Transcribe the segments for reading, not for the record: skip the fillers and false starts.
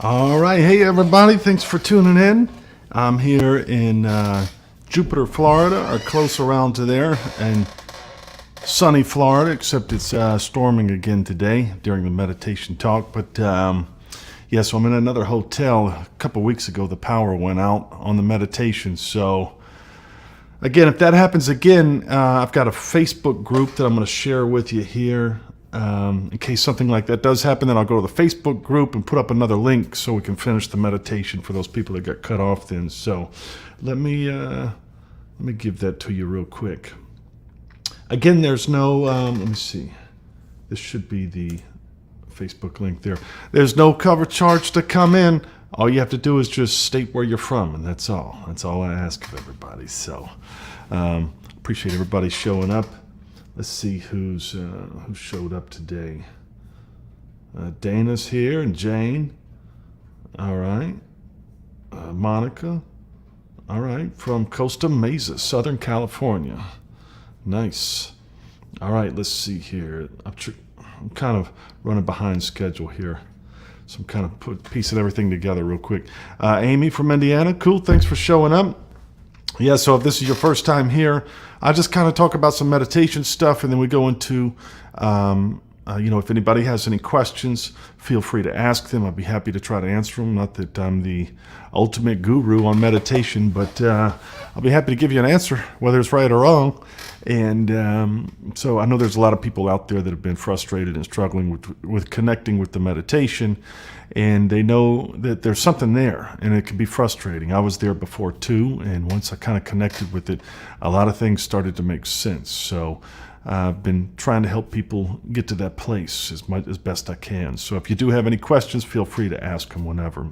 All right. Hey, everybody. Thanks for tuning in. I'm here in Jupiter, Florida, or close around to there, and sunny Florida, except it's storming again today during the meditation talk. But yeah, so I'm in another hotel. A couple weeks ago, the power went out on the meditation. So again, if that happens again, I've got a Facebook group that I'm going to share with you here. In case something like that does happen, then I'll go to the Facebook group and put up another link so we can finish the meditation for those people that got cut off then. So let me give that to you real quick. Again, there's no, let me see. This should be the Facebook link there. There's no cover charge to come in. All you have to do is just state where you're from, and that's all. That's all I ask of everybody. So appreciate everybody showing up. Let's see who showed up today. Dana's here and Jane. All right. Monica. All right. From Costa Mesa, Southern California. Nice. All right. Let's see here. I'm kind of running behind schedule here. So I'm kind of piecing everything together real quick. Amy from Indiana. Cool. Thanks for showing up. Yeah, so if this is your first time here, I just kind of talk about some meditation stuff, and then we go into, if anybody has any questions, feel free to ask them. I'd be happy to try to answer them. Not that I'm the ultimate guru on meditation, but I'll be happy to give you an answer, whether it's right or wrong. And so I know there's a lot of people out there that have been frustrated and struggling with connecting with the meditation, and they know that there's something there, and it can be frustrating. I was there before too, and once I kind of connected with it, a lot of things started to make sense. So I've been trying to help people get to that place as best I can. So if you do have any questions, feel free to ask them whenever.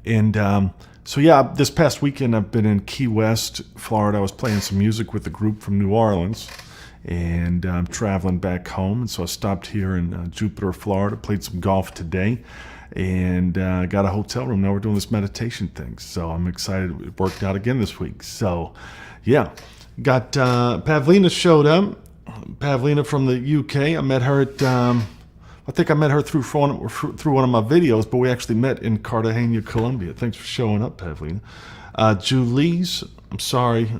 And so yeah, this past weekend I've been in Key West, Florida. I was playing some music with a group from New Orleans, and I'm traveling back home. And so I stopped here in Jupiter, Florida, played some golf today, and got a hotel room. Now we're doing this meditation thing. So I'm excited. It worked out again this week. So yeah, got Pavlina showed up. Pavlina from the UK. I met her at I think I met her through one of my videos, but we actually met in Cartagena, Colombia. Thanks for showing up, Pavlina. Julie's, I'm sorry,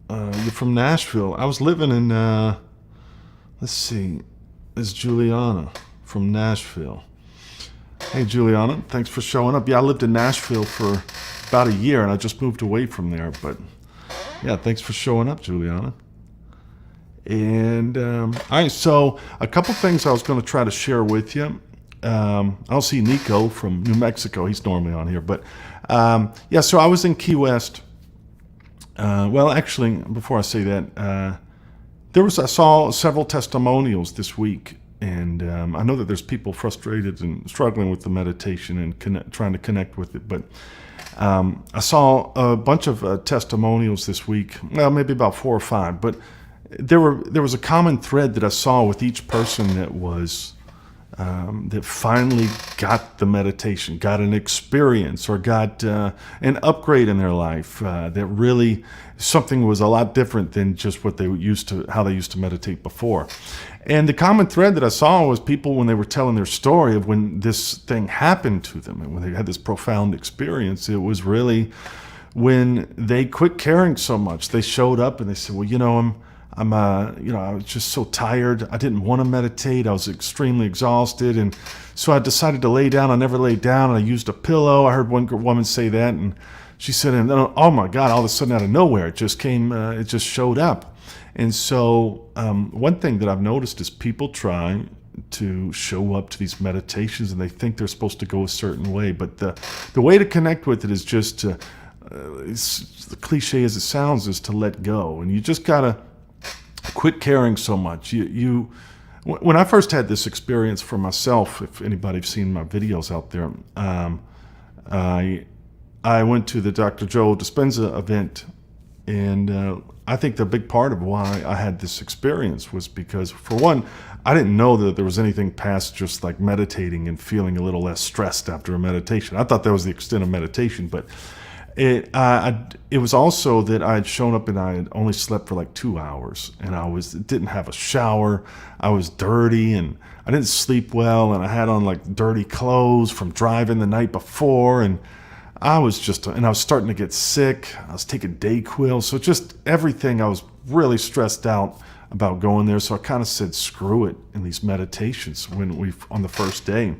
you're from Nashville. I was living in, let's see, it's Juliana from Nashville. Hey, Juliana, thanks for showing up. Yeah, I lived in Nashville for about a year, and I just moved away from there. But yeah, thanks for showing up, Juliana. And all right, so a couple things I was going to try to share with you. I'll see Nico from New Mexico. He's normally on here, but yeah. So I was in Key West. Well, actually, before I say that, I saw several testimonials this week, and I know that there's people frustrated and struggling with the meditation and trying to connect with it, but. I saw a bunch of testimonials this week. Well, maybe about 4 or 5, but. There was a common thread that I saw with each person that was that finally got the meditation, got an experience, or got an upgrade in their life. That really something was a lot different than just how they used to meditate before. And the common thread that I saw was people when they were telling their story of when this thing happened to them and when they had this profound experience. It was really when they quit caring so much. They showed up and they said, "Well, I was just so tired. I didn't want to meditate. I was extremely exhausted. And so I decided to lay down. I never laid down, and I used a pillow." I heard one woman say that, and she said, and then, "Oh my God, all of a sudden out of nowhere, it just came, it just showed up." And so one thing that I've noticed is people try to show up to these meditations, and they think they're supposed to go a certain way. But the way to connect with it is just to, as cliche as it sounds, is to let go. And you just got to quit caring so much. When I first had this experience for myself, if anybody's seen my videos out there, I went to the Dr. Joe Dispenza event, and I think the big part of why I had this experience was because, for one, I didn't know that there was anything past just like meditating and feeling a little less stressed after a meditation. I thought that was the extent of meditation, but It was also that I had shown up and I had only slept for like 2 hours, and didn't have a shower. I was dirty and I didn't sleep well, and I had on like dirty clothes from driving the night before, and I was starting to get sick. I was taking Dayquil, so just everything. I was really stressed out about going there, so I kind of said screw it in these meditations on the first day.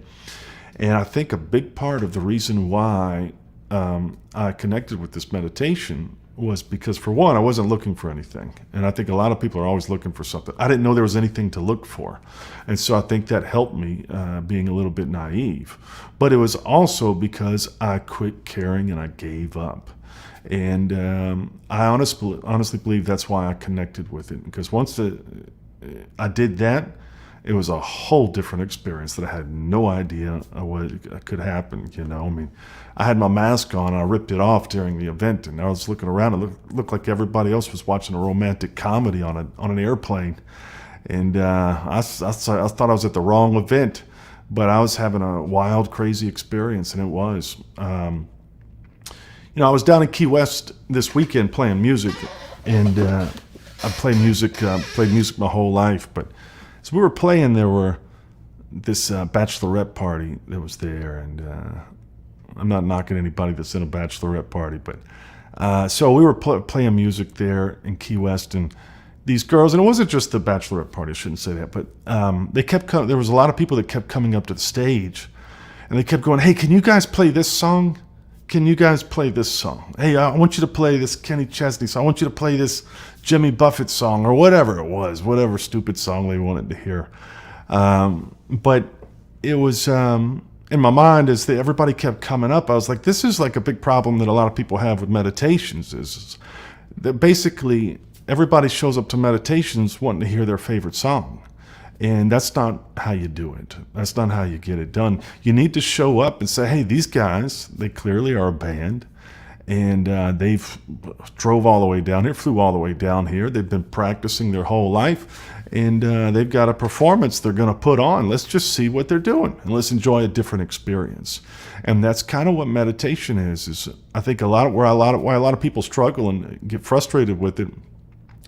And I think a big part of the reason why I connected with this meditation was because, for one, I wasn't looking for anything. And I think a lot of people are always looking for something. I didn't know there was anything to look for. And so I think that helped me, being a little bit naive. But it was also because I quit caring and I gave up. And I honestly believe that's why I connected with it. Because once I did that, it was a whole different experience that I had no idea what could happen. I mean, I had my mask on and I ripped it off during the event, and I was looking around and it looked like everybody else was watching a romantic comedy on an airplane. And I thought I was at the wrong event, but I was having a wild, crazy experience, and it was. I was down in Key West this weekend playing music, and I played music my whole life, but as we were playing, there were this bachelorette party that was there, and I'm not knocking anybody that's in a bachelorette party, but so we were playing music there in Key West, and these girls, and it wasn't just the bachelorette party, I shouldn't say that, but there was a lot of people that kept coming up to the stage, and they kept going, hey, can you guys play this song? Can you guys play this song? Hey, I want you to play this Kenny Chesney song. I want you to play this Jimmy Buffett song, or whatever it was, whatever stupid song they wanted to hear. But it was in my mind as everybody kept coming up. I was like, this is like a big problem that a lot of people have with meditations is that basically everybody shows up to meditations wanting to hear their favorite song. And that's not how you do it. That's not how you get it done. You need to show up and say, hey, these guys, they clearly are a band. And they've drove all the way down here, flew all the way down here. They've been practicing their whole life. And they've got a performance they're going to put on. Let's just see what they're doing. And let's enjoy a different experience. And that's kind of what meditation is I think why a lot of people struggle and get frustrated with it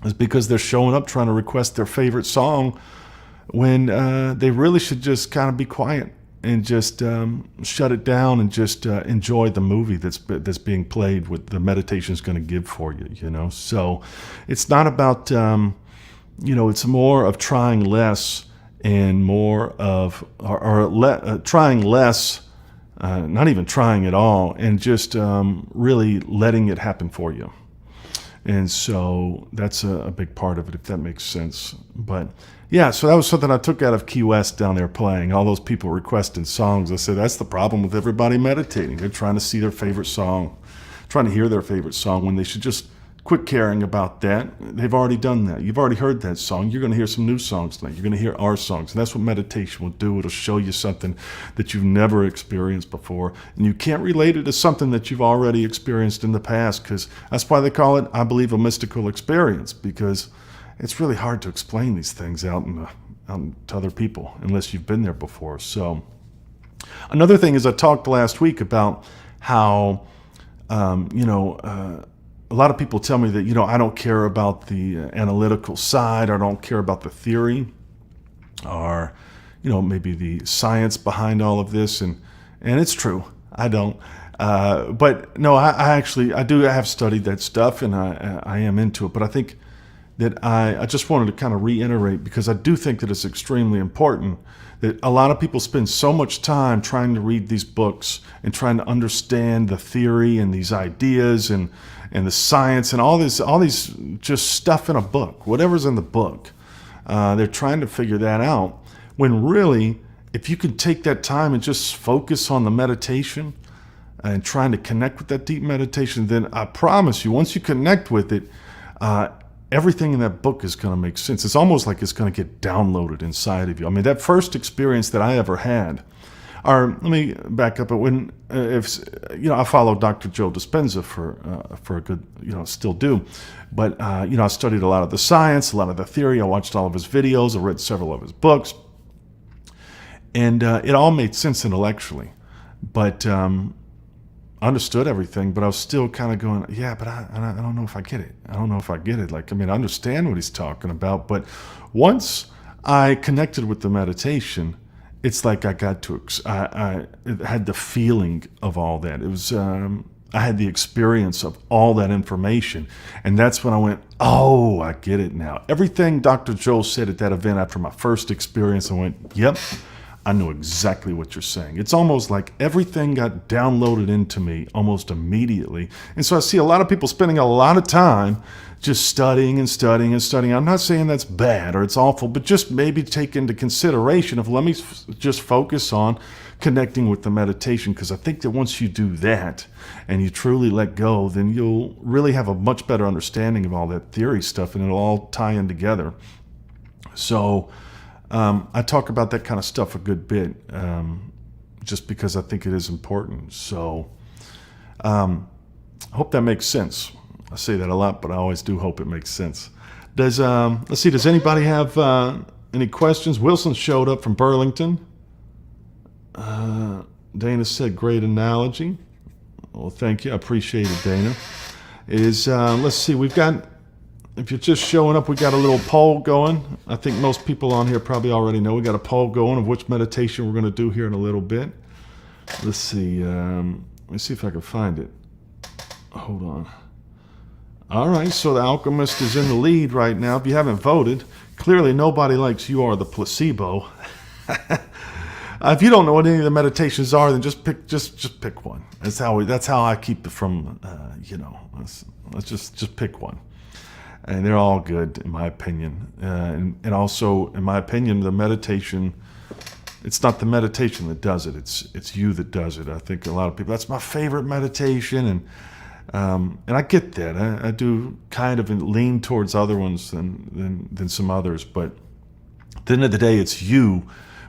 is because they're showing up trying to request their favorite song when they really should just kind of be quiet and just shut it down and just enjoy the movie that's being played, what the meditation is going to give for you, So it's not about, it's more of trying less and more of, trying less, not even trying at all, and just really letting it happen for you. And so that's a big part of it, if that makes sense. But yeah, so that was something I took out of Key West down there playing. All those people requesting songs. I said, that's the problem with everybody meditating. They're trying to see their favorite song, trying to hear their favorite song when they should just quit caring about that. They've already done that. You've already heard that song. You're going to hear some new songs tonight. You're going to hear our songs. And that's what meditation will do. It'll show you something that you've never experienced before. And you can't relate it to something that you've already experienced in the past, because that's why they call it, I believe, a mystical experience, because it's really hard to explain these things out to other people unless you've been there before. So another thing is I talked last week about how, a lot of people tell me that, I don't care about the analytical side, or I don't care about the theory, or, maybe the science behind all of this. And it's true. I don't. But no, I have studied that stuff, and I am into it. But I think that I just wanted to kind of reiterate, because I do think that it's extremely important that a lot of people spend so much time trying to read these books and trying to understand the theory and these ideas and the science and all these just stuff in a book, whatever's in the book. They're trying to figure that out, when really, if you can take that time and just focus on the meditation and trying to connect with that deep meditation, then I promise you, once you connect with it, everything in that book is going to make sense. It's almost like it's going to get downloaded inside of you. I mean, that first experience that I ever had, or let me back up. When I followed Dr. Joe Dispenza for a good, still do, but I studied a lot of the science, a lot of the theory. I watched all of his videos. I read several of his books, and it all made sense intellectually. But understood everything, but I was still kind of going, yeah, but I don't know if I get it. I don't know if I get it. Like, I mean, I understand what he's talking about, but once I connected with the meditation, it's like I got to, I had the feeling of all that. It was, I had the experience of all that information. And that's when I went, oh, I get it now. Everything Dr. Joe said at that event after my first experience, I went, yep, I know exactly what you're saying. It's almost like everything got downloaded into me almost immediately. And so I see a lot of people spending a lot of time just studying and studying and studying. I'm not saying that's bad or it's awful, but just maybe take into consideration of let me just focus on connecting with the meditation, because I think that once you do that and you truly let go, then you'll really have a much better understanding of all that theory stuff, and it'll all tie in together. So I talk about that kind of stuff a good bit, just because I think it is important. So I hope that makes sense. I say that a lot, but I always do hope it makes sense. Does let's see, does anybody have any questions? Wilson showed up from Burlington. Dana said, great analogy. Well, thank you. I appreciate it, Dana. Let's see, we've got, if you're just showing up, we got a little poll going. I think most people on here probably already know we got a poll going of which meditation we're going to do here in a little bit. Let's see. Let me see if I can find it. Hold on. All right, so the Alchemist is in the lead right now. If you haven't voted, clearly nobody likes You Are the Placebo. If you don't know what any of the meditations are, then just pick one. That's how I keep it from, let's just pick one. And they're all good, in my opinion. And also, in my opinion, the meditation, it's not the meditation that does it. It's you that does it. I think a lot of people, that's my favorite meditation. And I get that. I do kind of lean towards other ones than some others. But at the end of the day, it's you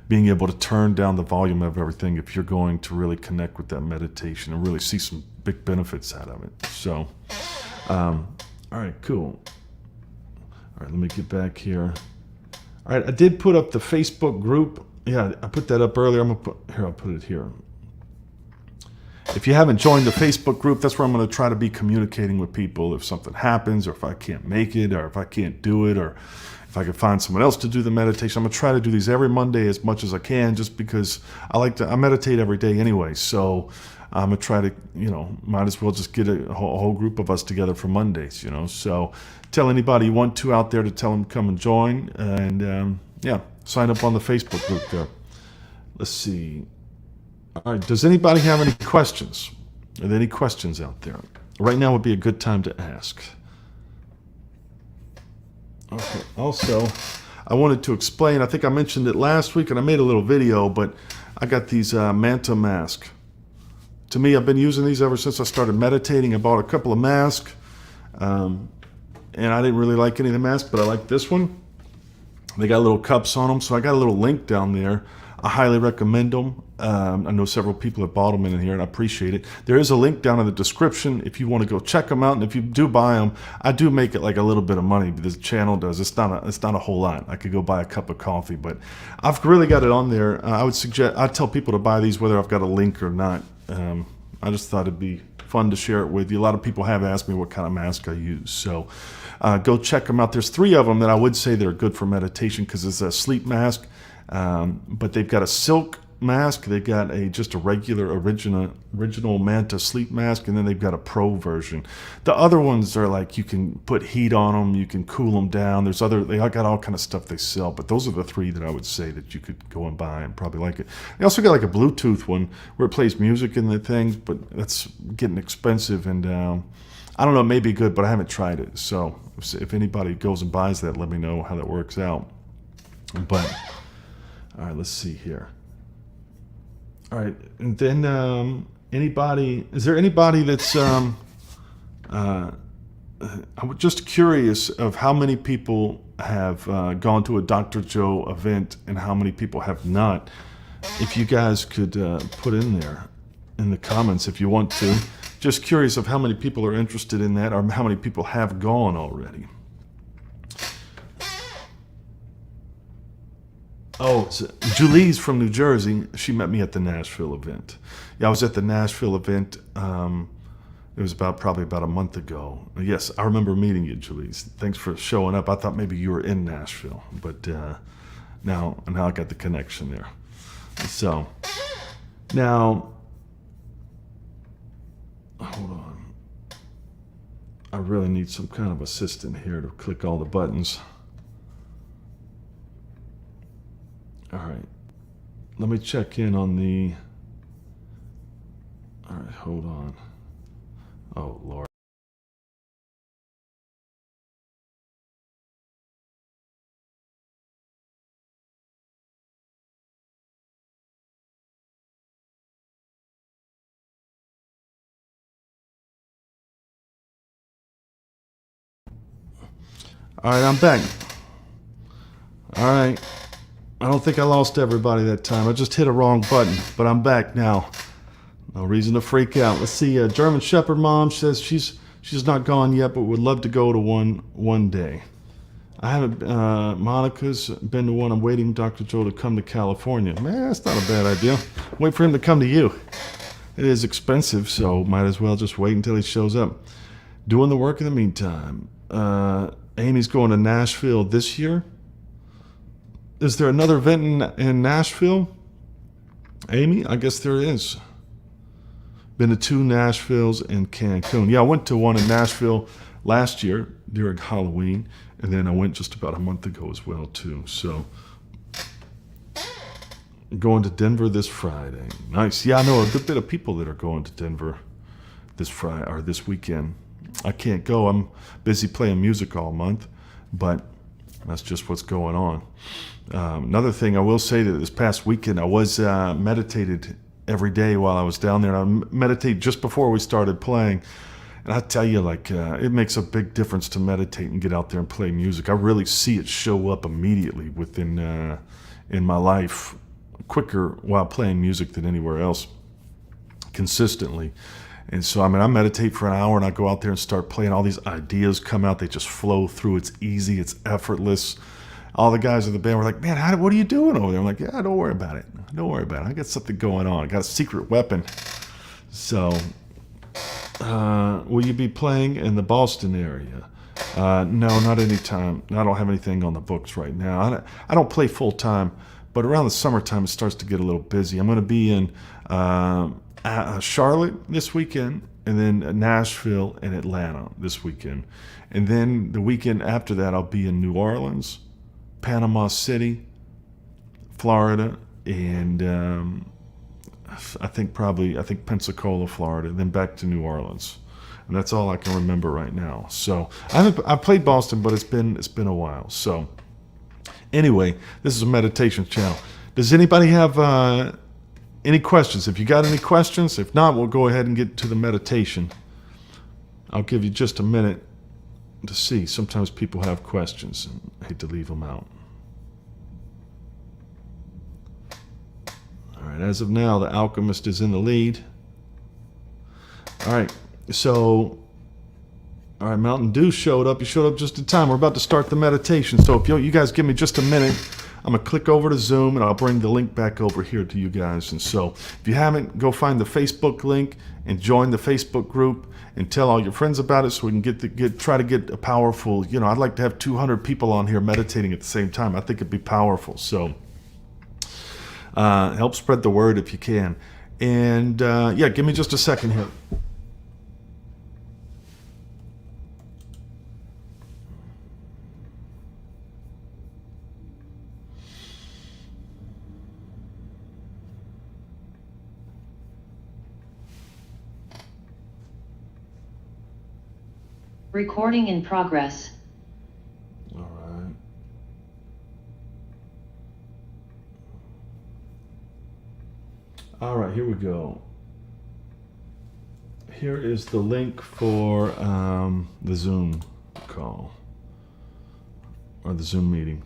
being able to turn down the volume of everything if you're going to really connect with that meditation and really see some big benefits out of it. So, all right, cool. All right, let me get back here. All right, I did put up the Facebook group. Yeah, I put that up earlier. I'll put it here. If you haven't joined the Facebook group, that's where I'm going to try to be communicating with people if something happens, or if I can't make it, or if I can't do it, or if I can find someone else to do the meditation. I'm going to try to do these every Monday as much as I can, just because I meditate every day anyway. So I'm going to try to, might as well just get a whole group of us together for Mondays, So tell anybody you want to out there to tell them to come and join. And sign up on the Facebook group there. Let's see. All right, does anybody have any questions? Are there any questions out there? Right now would be a good time to ask. Okay. Also, I wanted to explain, I think I mentioned it last week and I made a little video, but I got these Manta masks. To me, I've been using these ever since I started meditating. I bought a couple of masks, and I didn't really like any of the masks, but I like this one. They got little cups on them, so I got a little link down there. I highly recommend them. I know several people have bought them in here, and I appreciate it. There is a link down in the description if you want to go check them out. And if you do buy them, I do make it like a little bit of money. This channel does. It's not a whole lot. I could go buy a cup of coffee, but I've really got it on there. I'd tell people to buy these whether I've got a link or not. I just thought it'd be fun to share it with you. A lot of people have asked me what kind of mask I use, so go check them out. There's 3 of them that I would say that are good for meditation because it's a sleep mask. But they've got a silk mask, they've got just a regular original Manta sleep mask, and then they've got a pro version. The other ones are like you can put heat on them, you can cool them down. They got all kind of stuff they sell, but those are the 3 that I would say that you could go and buy and probably like it. They also got like a Bluetooth one where it plays music in the things, but that's getting expensive, and I don't know, it may be good, but I haven't tried it. So if anybody goes and buys that, let me know how that works out. But all right, let's see here. All right, and then is there anybody that's, I'm just curious of how many people have gone to a Dr. Joe event and how many people have not. If you guys could put in there in the comments if you want to. Just curious of how many people are interested in that or how many people have gone already. Oh, Julie's from New Jersey. She met me at the Nashville event. Yeah, I was at the Nashville event. It was probably about a month ago. Yes, I remember meeting you, Julie's. Thanks for showing up. I thought maybe you were in Nashville, but now I got the connection there. So now, hold on. I really need some kind of assistant here to click all the buttons. All right, let me check in on the. All right, hold on. Oh, Lord. All right, I'm back. All right. I don't think I lost everybody that time. I just hit a wrong button, but I'm back now. No reason to freak out. Let's see. German Shepherd Mom says she's not gone yet, but would love to go to one day. I haven't. Monica's been to one. I'm waiting Dr. Joe to come to California. Man, that's not a bad idea. Wait for him to come to you. It is expensive, so might as well just wait until he shows up. Doing the work in the meantime. Amy's going to Nashville this year. Is there another event in Nashville? Amy, I guess there is. Been to 2 Nashvilles and Cancun. Yeah, I went to one in Nashville last year during Halloween, and then I went just about a month ago as well too. So going to Denver this Friday. Nice. Yeah, I know a good bit of people that are going to Denver this Friday or this weekend. I can't go. I'm busy playing music all month, but that's just what's going on. Another thing I will say that this past weekend I was meditated every day while I was down there. And I meditated just before we started playing. And I tell you, it makes a big difference to meditate and get out there and play music. I really see it show up immediately within in my life quicker while playing music than anywhere else consistently. And so, I meditate for an hour and I go out there and start playing. All these ideas come out. They just flow through. It's easy. It's effortless. All the guys in the band were like, man, what are you doing over there? I'm like, yeah, don't worry about it. Don't worry about it. I got something going on. I got a secret weapon. So, will you be playing in the Boston area? No, not anytime. I don't have anything on the books right now. I don't play full time, but around the summertime, it starts to get a little busy. I'm going to be in Charlotte this weekend, and then Nashville and Atlanta this weekend. And then the weekend after that, I'll be in New Orleans, Panama City, Florida, and I think Pensacola, Florida, and then back to New Orleans. And that's all I can remember right now. So I've played Boston, but it's been a while. So anyway, this is a meditation channel. Does anybody have any questions? If you got any questions, if not, we'll go ahead and get to the meditation. I'll give you just a minute to see. Sometimes people have questions, and I hate to leave them out. All right, as of now, the alchemist is in the lead. All right, all right, Mountain Dew showed up. You showed up just in time. We're about to start the meditation. So if you guys give me just a minute, I'm going to click over to Zoom, and I'll bring the link back over here to you guys. And so if you haven't, go find the Facebook link and join the Facebook group and tell all your friends about it so we can try to get a powerful, I'd like to have 200 people on here meditating at the same time. I think it'd be powerful. So help spread the word if you can. And give me just a second here. Recording in progress. All right. All right, here we go. Here is the link for the Zoom call or the Zoom meeting.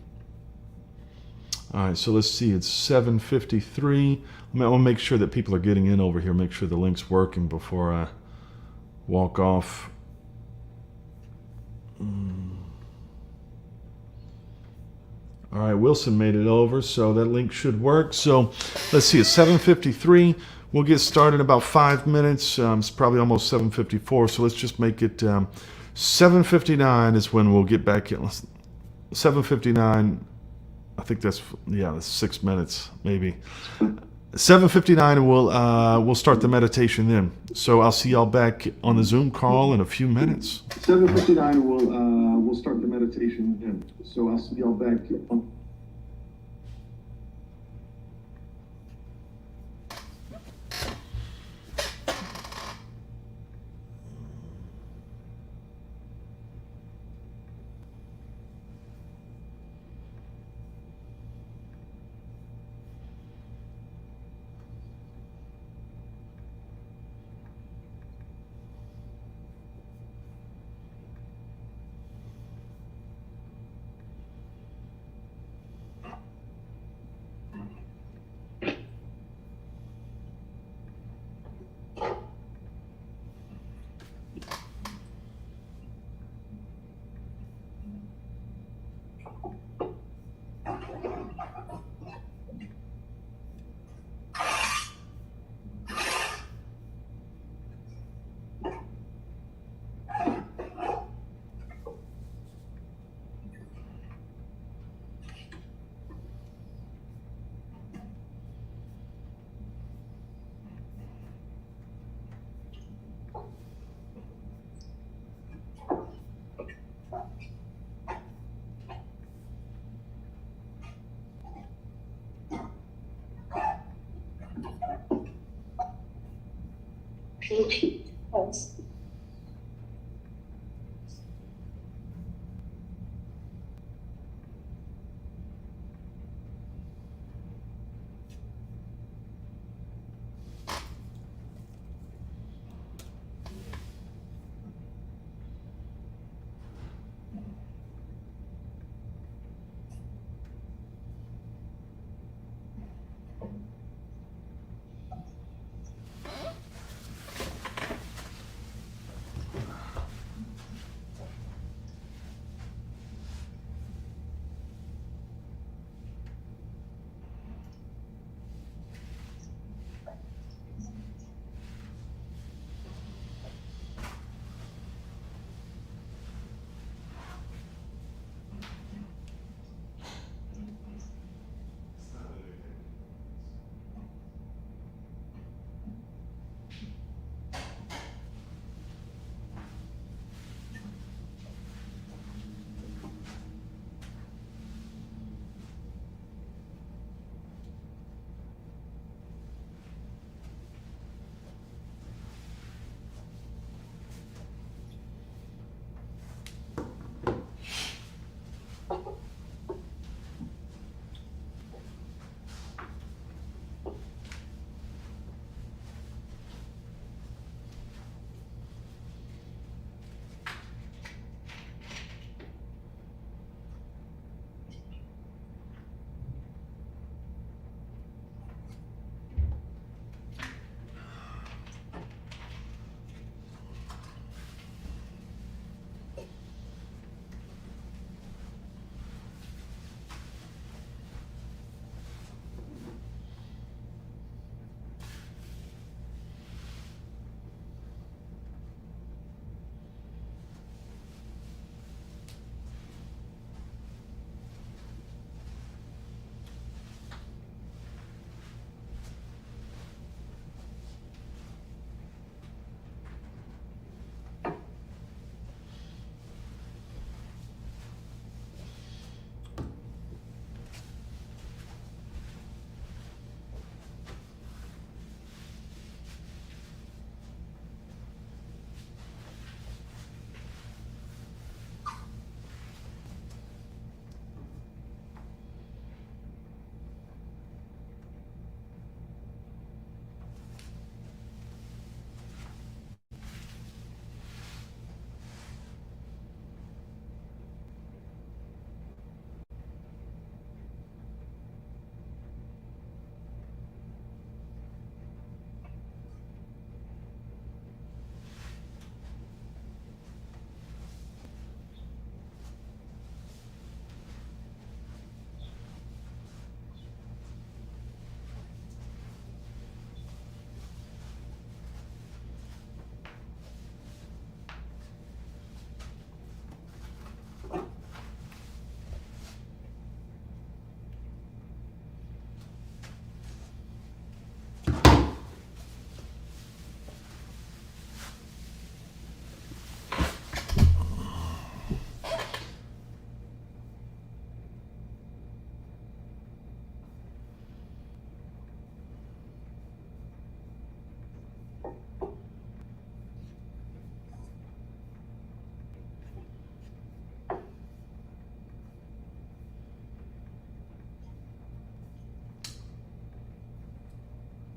All right, so let's see. It's 7:53. I want to make sure that people are getting in over here. Make sure the link's working before I walk off. All right, Wilson made it over, so that link should work. So let's see, it's 7:53. We'll get started in about 5 minutes. It's probably almost 7:54, so let's just make it 7:59 is when we'll get back in. 7:59, I think that's 6 minutes maybe. 7:59, and we'll start the meditation then. So I'll see y'all back on the Zoom call in a few minutes. 7:59, we'll start the meditation then. So I'll see y'all back on.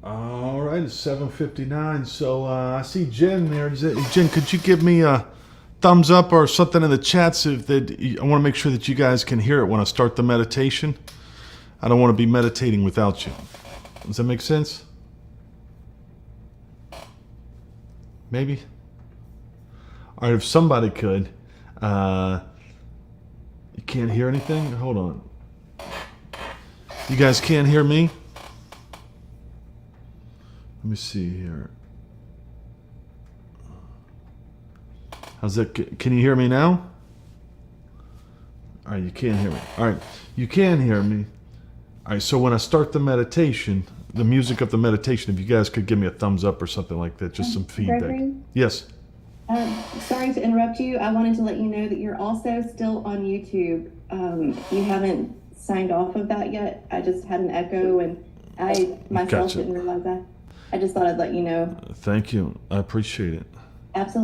All right, it's 7:59. So I see Jen there. Jen, could you give me a thumbs up or something in the chats I want to make sure that you guys can hear it when I start the meditation. I don't want to be meditating without you. Does that make sense? Maybe. All right, if somebody could. You can't hear anything? Hold on. You guys can't hear me? Let me see here. How's that? Can you hear me now? All right, you can't hear me. All right, you can hear me. All right, so when I start the meditation, the music of the meditation, if you guys could give me a thumbs up or something like that, just some feedback. Gregory? Yes. Sorry to interrupt you. I wanted to let you know that you're also still on YouTube. You haven't signed off of that yet. I just had an echo and I myself Gotcha. didn't realize that. I just thought I'd let you know. Thank you. I appreciate it. Absolutely.